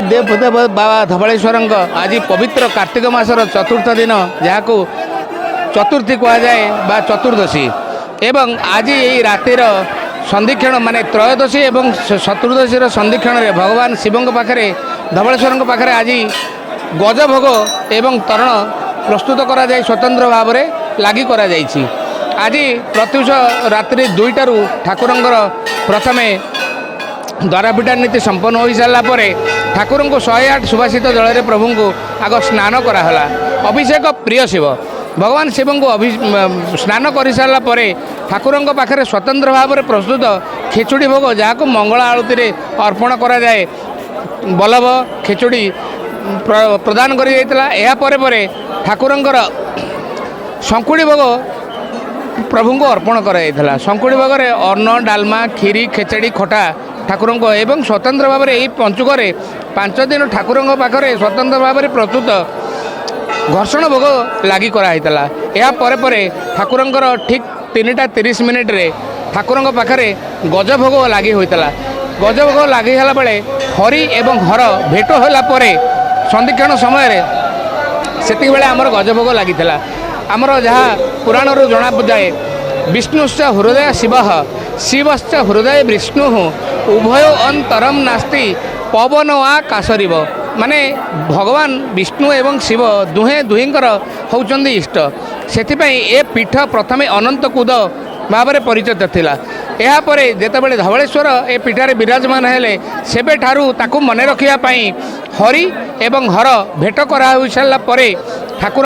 देवदेव बाबा धवलेश्वर आज पवित्र कार्तिक मासर चतुर्थ दिन जहाँ को चतुर्थी कहुए बा चतुर्दशी एवं आज यही रातिर संधिक्षण माने त्रयोदशी एवं चतुर्दशी संधिक्षण में भगवान शिव पाखे धवलेश्वर पाखे आज गजभोग एवं तरण प्रस्तुत करा जाए स्वतंत्र भाव में लगी करा जाइछि। आज प्रत्युष रात्रि 2टारू ठाकुरंकर प्रथमे द्वारपिठा नीति संपन्न हो सारापर ठाकुर को 108 सुभाषित जल में प्रभु को आग स्नान कराला। अभिषेक प्रिय शिव भगवान शिव को स्नान कर सारापर ठाकुर पाखे स्वतंत्र भाव में प्रस्तुत खिचुड़ी भोग जहाँ को मंगल आलती अर्पण करा जाए बल्लभ खिचुड़ी प्रदान कर ठाकुरंकर शंकुड़ी भोग प्रभु को अर्पण कर शंकुड़ी भोग अन्न डालमा खीरी खेचड़ी खटा ठाकुर को एवं स्वतंत्र भाव में यही पंचुक 5 दिन ठाकुर पाखे स्वतंत्र भाव में प्रस्तुत घर्षण भोग लगी कराइला। या परे ठाकुरंकर ठीक 3टा 30 मिनिट रे ठाकुर पाखे गजभोग लगी होता। गजभोग लगी होला बेले हरि एवं हर भेट होला परे संधिक्षण समय सेति बेले आमर गजभोग लगी आमर जहाँ पुराण जना जाए विष्णुश्च हृदय शिव शिवश्च हृदय विष्णु उभय अंतरम नास्ति पवन वा काशरीव माने भगवान विष्णु एवं शिव दुहे दुहींकर होउचंदी इष्ट सेथिपई ए पीठ प्रथमे अनंत कूद भाव में परिचित थिला। या परे जेतेबेले धवलेश्वर ए पीठारे विराजमान हेले सेबे ठारू ताकू मने रखिया पई हरि एवं हर भेट करा होई सारला परे ठाकुर